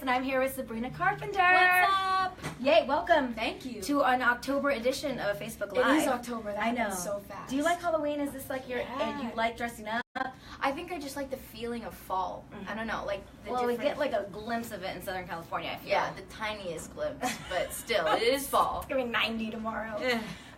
and I'm here with Sabrina Carpenter. What's up? Yay, welcome. Thank you. To an October edition of Facebook Live. It is October. That I know. so fast. Do you like Halloween? Is this like your, Yeah. and you like dressing up? I think I just like the feeling of fall. I don't know, like the Well, we different... get like a glimpse of it in Southern California, I feel. Yeah, the tiniest glimpse, but still, it is fall. It's going to be 90 tomorrow.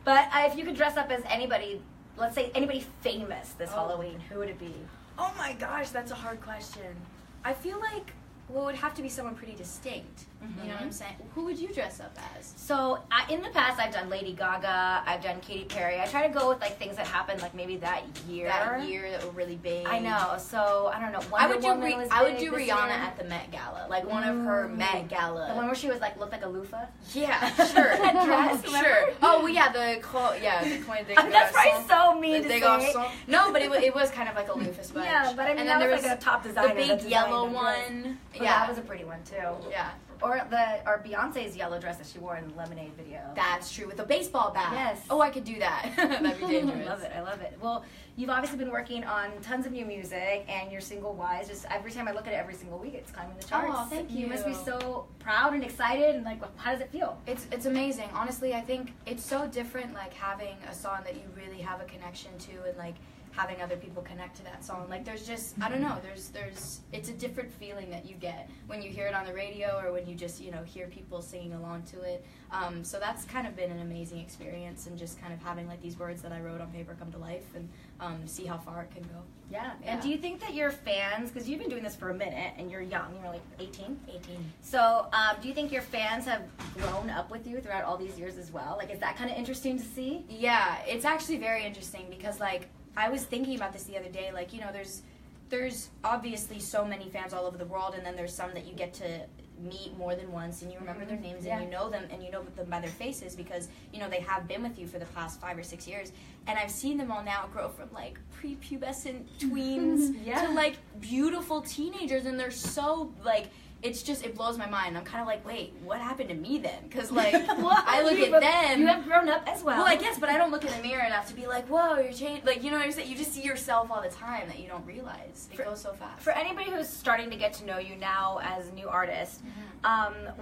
But if you could dress up as anybody, let's say anybody famous this Halloween, who would it be? Oh my gosh, that's a hard question. I feel like, well, it would have to be someone pretty distinct. You know what I'm saying? Who would you dress up as? So in the past, I've done Lady Gaga, I've done Katy Perry. I try to go with like things that happened like maybe that year. That year that were really big. I know. So I don't know. I would do Rihanna Rihanna at the Met Gala, like one of her Met Gala. The one where she was like looked like a loofah. Yeah, sure. That dress, sure. Oh well, yeah, the coin de that's probably so mean to say. No, but it was kind of like a loofah sponge. Yeah, but I mean, that was like a top designer. The big yellow one. Yeah, that was a pretty one too. Yeah. Or Beyonce's yellow dress that she wore in the Lemonade video. That's true, with a baseball bat. Yes. Oh, I could do that. That'd be dangerous. I love it. Well, you've obviously been working on tons of new music, and you're single-wise. Just every time I look at it every single week, it's climbing the charts. Oh, thank you. You must be so proud and excited, and like, how does it feel? It's amazing. Honestly, I think it's so different, like having a song that you really have a connection to, and like having other people connect to that song. Like there's just, I don't know, there's it's a different feeling that you get when you hear it on the radio or when you just, hear people singing along to it. So that's kind of been an amazing experience, and just kind of having like these words that I wrote on paper come to life, and see how far it can go. Yeah. And do you think that your fans, because you've been doing this for a minute and you're young, you're like 18? 18. So do you think your fans have grown up with you throughout all these years as well? Like, is that kind of interesting to see? Yeah, it's actually very interesting because like, I was thinking about this the other day, like, there's obviously so many fans all over the world, and then there's some that you get to meet more than once, and you remember their names, and you know them, and you know them by their faces because, they have been with you for the past 5 or 6 years. And I've seen them all now grow from, like, prepubescent tweens to, like, beautiful teenagers, and they're so, like... it blows my mind. I'm kind of like, wait, what happened to me then? Because, like, I look at them. You have grown up as well. Well, I guess, but I don't look in the mirror enough to be like, whoa, you're changed. Like, you know what I'm saying? You just see yourself all the time that you don't realize. It goes so fast. For anybody who's starting to get to know you now as a new artist,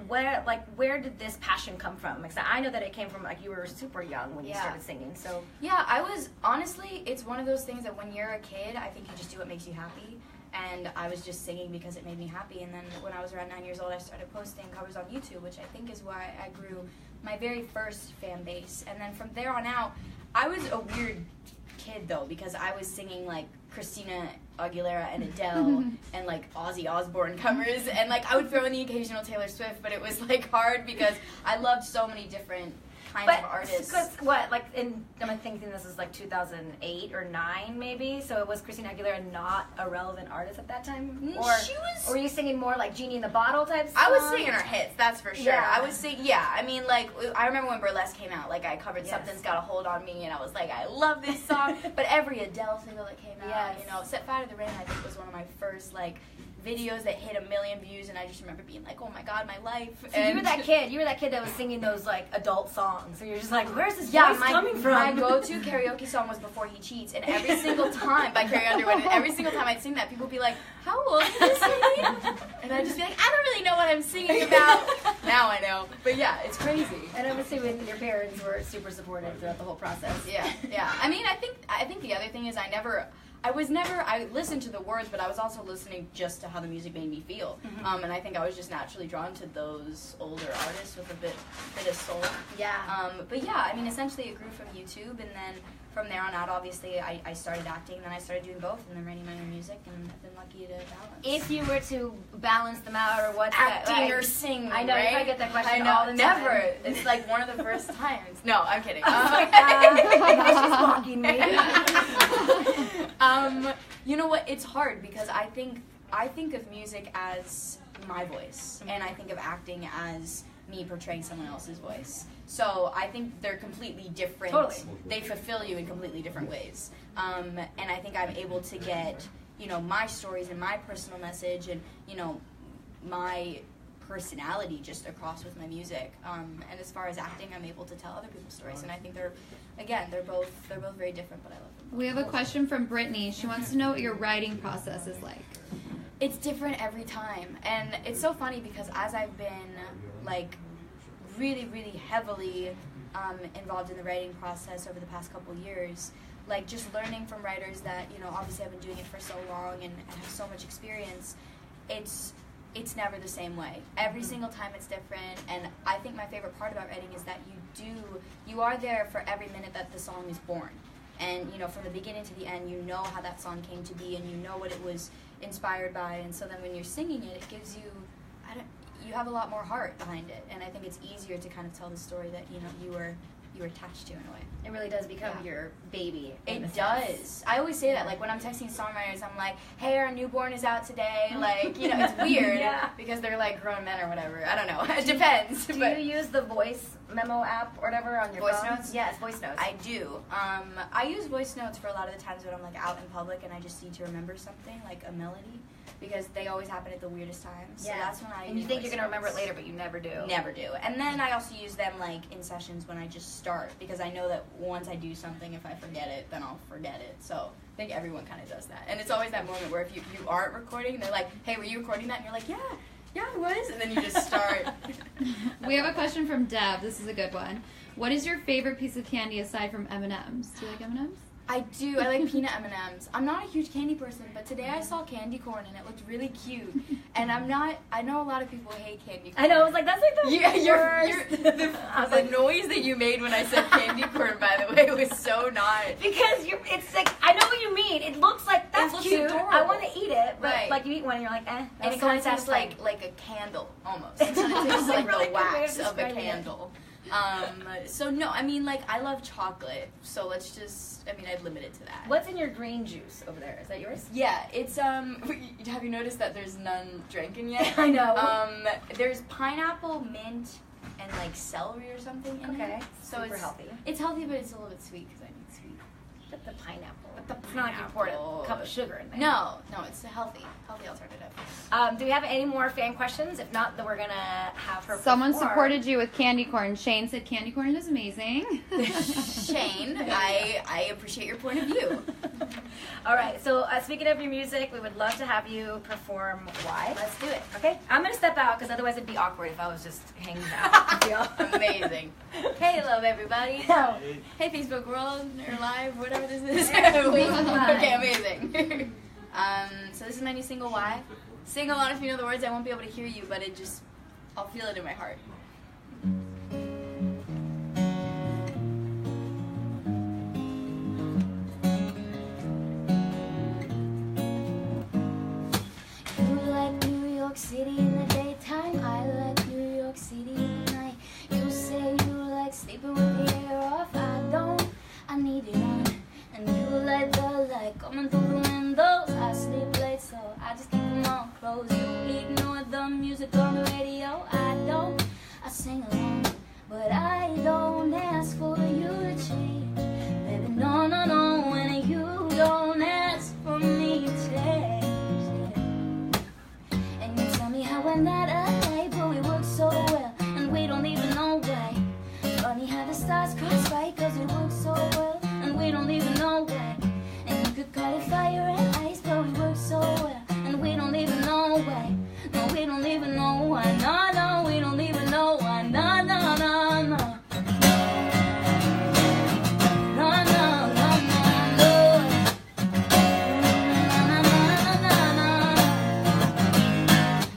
where did this passion come from? Because I know that it came from, like, you were super young when you started singing, so. Yeah, I was, honestly, it's one of those things that when you're a kid, I think you just do what makes you happy. And I was just singing because it made me happy. And then when I was around 9 years old, I started posting covers on YouTube, which I think is why I grew my very first fan base. And then from there on out, I was a weird kid, though, because I was singing, like, Christina Aguilera and Adele and, like, Ozzy Osbourne covers. And, like, I would throw in the occasional Taylor Swift, but it was, like, hard because I loved so many different kinds of artists. Because I'm thinking this is like 2008 or 9 maybe, so it was Christina Aguilera not a relevant artist at that time? Or were you singing more like Genie in the Bottle type songs? I was singing her hits, that's for sure. Yeah. I was singing, I mean, like, I remember when Burlesque came out, like, I covered Something's Got a Hold on Me, and I was like, I love this song. But every Adele single that came out, Set Fire to the Rain, I think was one of my first, like, videos that hit 1 million views, and I just remember being like, oh my god, my life. So you were that kid that was singing those like adult songs, so you're just like, where's this voice coming from? My go-to karaoke song was Before He Cheats, and every single time, by Carrie Underwood, and every single time I'd sing that, people would be like, how old are you singing? And I'd just be like, I don't really know what I'm singing about. Now I know. But yeah, it's crazy. And I'm assuming your parents were super supportive throughout the whole process. Yeah. I mean, I think the other thing is I listened to the words, but I was also listening just to how the music made me feel. And I think I was just naturally drawn to those older artists with a bit of soul. Yeah. But yeah, I mean, essentially it grew from YouTube, and then from there on out, obviously, I started acting, and then I started doing both, and then writing my own music, and I've been lucky to balance. If you were to balance them out, or what's acting or singing, I know, right? I get that question all the time. Never. It's like one of the first times. No, I'm kidding. She's mocking me. You know what? It's hard because I think of music as my voice, and I think of acting as me portraying someone else's voice. So I think they're completely different. Totally. They fulfill you in completely different ways. And I think I'm able to get, my stories and my personal message and, my personality just across with my music. And as far as acting, I'm able to tell other people's stories. And I think they're both very different, but I love them. We have a question from Brittany. She wants to know what your writing process is like. It's different every time, and it's so funny because as I've been like really, really heavily involved in the writing process over the past couple years, like just learning from writers that, you know, obviously I've been doing it for so long and have so much experience, it's never the same way. Every single time it's different, and I think my favorite part about writing is that you are there for every minute that the song is born. And, you know, from the beginning to the end, you know how that song came to be, and you know what it was inspired by, and so then when you're singing it, it gives you, you have a lot more heart behind it, and I think it's easier to kind of tell the story that, you know, you were attached to in a way. It really does become your baby. It does. I always say that, like, when I'm texting songwriters, I'm like, hey, our newborn is out today. Like, you know, it's weird because they're, like, grown men or whatever. I don't know. It depends. Do you use the voice memo app or whatever on your voice phone? notes? Yes, voice notes. I do. I use voice notes for a lot of the times when I'm, like, out in public and I just need to remember something, like a melody, because they always happen at the weirdest times. So that's when I use And you think you're going to remember it notes. later, but you never do. Never do. And then I also use them, like, in sessions when I just start, because I know that once I do something, if I forget it, then I'll forget it. So I think everyone kind of does that. And it's always that moment where if you aren't recording, they're like, hey, were you recording that? And you're like, yeah, I was. And then you just start. We have a question from Deb. This is a good one. What is your favorite piece of candy aside from M&Ms? Do you like M&Ms? I do. I like peanut M&Ms. I'm not a huge candy person, but today I saw candy corn and it looked really cute. And I know a lot of people hate candy corn. I know. I was like, that's like the worst. The noise that you made when I said candy corn, by the way, was so not. Because it's like, I know what you mean. It looks like, that's cute. Adorable. I want to eat it. But Right. like you eat one and you're like, eh. And it kind of tastes like a candle, almost. It kind of tastes like really the good way of wax of a describing it. candle. So no, I mean, like, I love chocolate, so let's just, I mean, I'd limit it to that. What's in your green juice over there? Is that yours? Yeah, it's, have you noticed that there's none drinking yet? I know. There's pineapple, mint, and, like, celery or something in it. Okay. So Super healthy. It's healthy, but it's a little bit sweet, because I need sweet. But the pineapple. It's not like you poured a cup of sugar in there. No, it's a healthy alternative. Do we have any more fan questions? If not, then we're going to have her Someone perform. supported you with candy corn. Shane said candy corn is amazing. Shane, I appreciate your point of view. All right, so speaking of your music, we would love to have you perform Why. Let's do it. Okay, I'm going to step out because otherwise it'd be awkward if I was just hanging out. Amazing. Hey, hello, everybody. No. Hey, Facebook world, or live, whatever this is. Live. Okay, amazing. So this is my new single, Why. Sing along if you know the words. I won't be able to hear you, but I'll feel it in my heart. You like New York City in the daytime, I like New York City in the night. You say you like sleeping with the air off, I don't, I need it on. And you like the light coming through the windows, I sleep late so I just keep them all closed. You ignore the music on the radio, I don't, I sing along. But I don't ask for you to change, baby, no, no, no. And you don't ask for me to change, and you tell me how we're not alike, but we work so well, and we don't even know why. Funny how the stars cross right, cause we work so well, and we don't even know why. And you could call it fire and ice, but we work so well, and we don't even know why. No, we don't even know why. No, no, we don't even know why. No, no, no, no. No, no, no, no, no. No, no, no, no, no.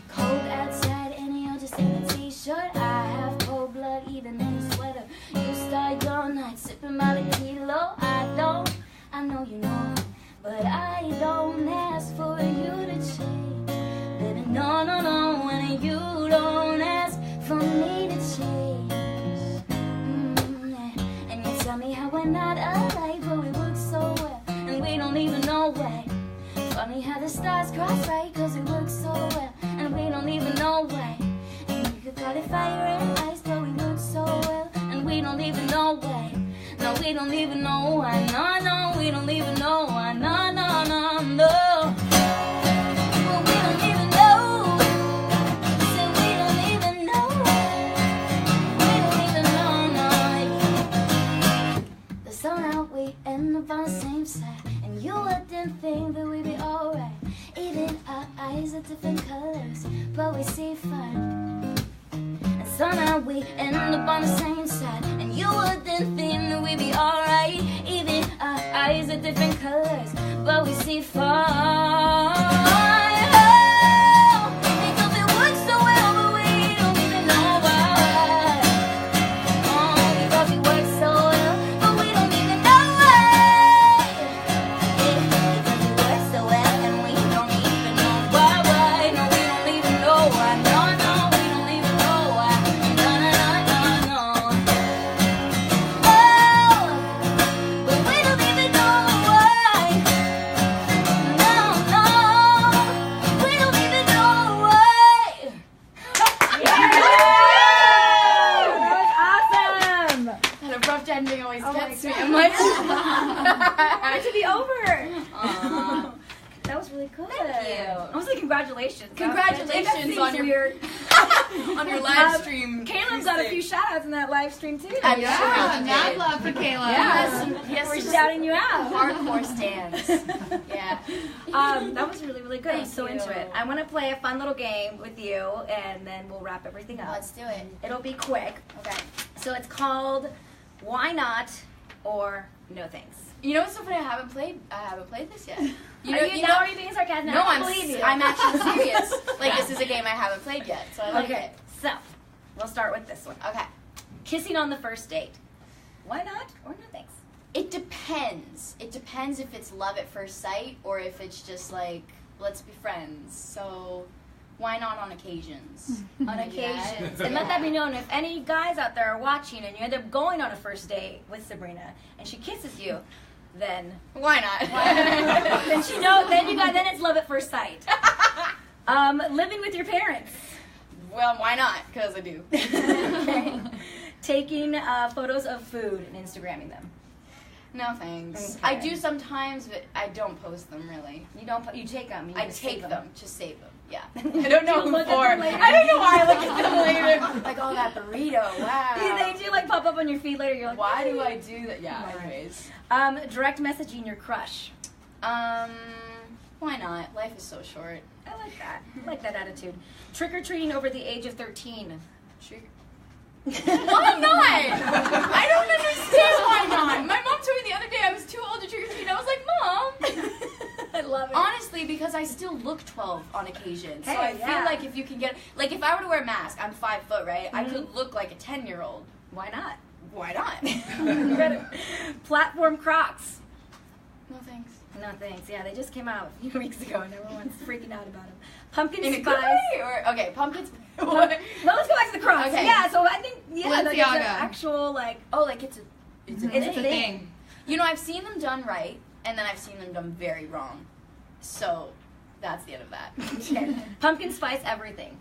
Cold outside and you're just in a t-shirt. I have cold blood even in a sweater. You start your night sipping by the kilo. I know you know, but I don't ask for you to change, baby, no, no, no. And you don't ask for me to change, yeah. And you tell me how we're not alike, but we work so well, and we don't even know why. Funny how the stars cross right, cause we work so well, and we don't even know why. And you could call it fire and ice, but we work so well, and we don't even know why. No, we don't even know why. No, no, we don't even know why. No, no, no, no. Well, we don't even know. Say we don't even know. We don't even know, no. The somehow we end up on the same side, and you didn't think that we'd be alright. Even our eyes are somehow we end up on the same side. And you wouldn't think that we'd be alright. Even our eyes are different colors, but we see far. Because it works so well, but we don't even know why. Oh, because it works so well, but we don't even know why. Yeah, because it works so well, and we don't even know why. No, we don't even know why. No, no, we don't even know why. No, no, no, no, no. Oh, but we don't even know why. No, no, we don't even know why. That was awesome. That abrupt ending always gets me. God. I'm like, I want it to be over. Aw. That was really good. Thank you. I was like, congratulations. Congratulations That seems on your- weird. on your live stream. Caleb got a few shout outs in that live stream too. I'm Yeah, sure. mad love for Kayla. Yes, We're shouting you out. hardcore stands. Yeah. That was really, really good. I was so Thank into you. it. I want to play a fun little game with you, and then we'll wrap everything up. Let's do it. It'll be quick. Okay. So it's called Why Not or No Thanks. You know what's so funny? I haven't played this yet. Are you being sarcastic? No, I don't believe you. I'm actually serious. Like, this is a game I haven't played yet, so I like Okay, it. so we'll start with this one. Okay. Kissing on the first date. Why not or no thanks? It depends. It depends if it's love at first sight or if it's just like, let's be friends. So, why not on occasions? On occasions. And let that be known, if any guys out there are watching and you end up going on a first date with Sabrina and she kisses you, then Why not? then she knows. Then it's love at first sight. Living with your parents. Well, why not? Because I do. Okay. Taking photos of food and Instagramming them. No thanks. Okay. I do sometimes, but I don't post them really. You don't. You take them. You I just take save them to save them. Yeah. I don't know You look at before. them later? I don't know why I look at them later. Like, oh, that burrito. Wow. They do like pop up on your feed later. You're like, Why do I do that? Yeah. Right. Anyways. Direct messaging your crush. Why not? Life is so short. I like that. I like that attitude. Trick or treating over the age of 13. Why not? I don't understand why not. My mom told me the other day I was too old to trick or treat. I was like, Mom. I love it. Honestly, because I still look 12 on occasion. So Hey, I yeah. feel like if you can get, like if I were to wear a mask, I'm 5 foot, right? I could look like a 10-year-old. Why not? Why not? You gotta- Platform Crocs. No thanks. No thanks. Yeah, they just came out a few weeks ago and everyone's freaking out about them. Pumpkin In a good spice. way? Or, okay, pumpkins. No, let's go back to the Crocs. Okay. Yeah, so I think like it's an Balenciaga. actual like Oh, like it's a it's a It's a thing. thing. You know, I've seen them done right, and then I've seen them done very wrong. So, that's the end of that. Okay. Pumpkin spice everything.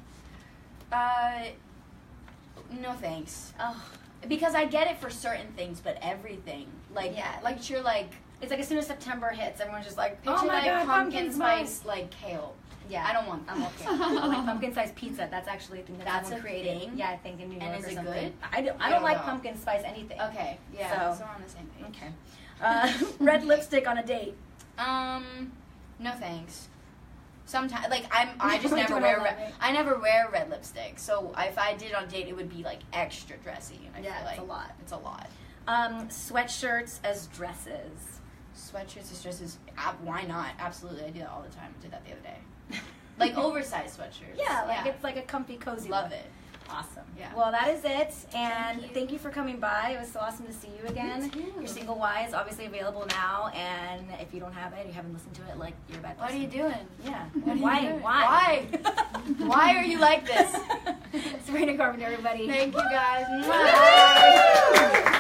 No thanks. Oh, Because I get it for certain things, but everything. Like, Yeah. like you're like, it's like as soon as September hits, everyone's just like, picture oh my like god, pumpkin spice, like kale. Yeah, I don't want that. I'm okay. Like pumpkin spice pizza. That's actually a thing that That's someone a created. thing? Yeah, I think in New York And is or it something. good? I don't don't like know. pumpkin spice anything. Okay, yeah, So- so we're on the same page. Okay. Red lipstick on a date. No thanks. Sometimes, like I just We never don't wear. know that, right? I never wear red lipstick. So if I did it on a date, it would be like extra dressy. And I Yeah, feel it's like a lot. It's a lot. Sweatshirts as dresses. Sweatshirts and dresses. Why not? Absolutely, I do that all the time. I did that the other day. Like oversized sweatshirts. Yeah, like it's like a comfy, cozy. Love one. it. Awesome. Yeah. Well, that is it. And Thank you. thank you for coming by. It was so awesome to see you again. Me too. Your single Y is obviously available now. And if you don't have it, you haven't listened to it, like, you're a bad What are person. you doing? Yeah. What are you Why? doing? Why? Why are you like this? Sabrina Carpenter, everybody. Thank you guys. Bye.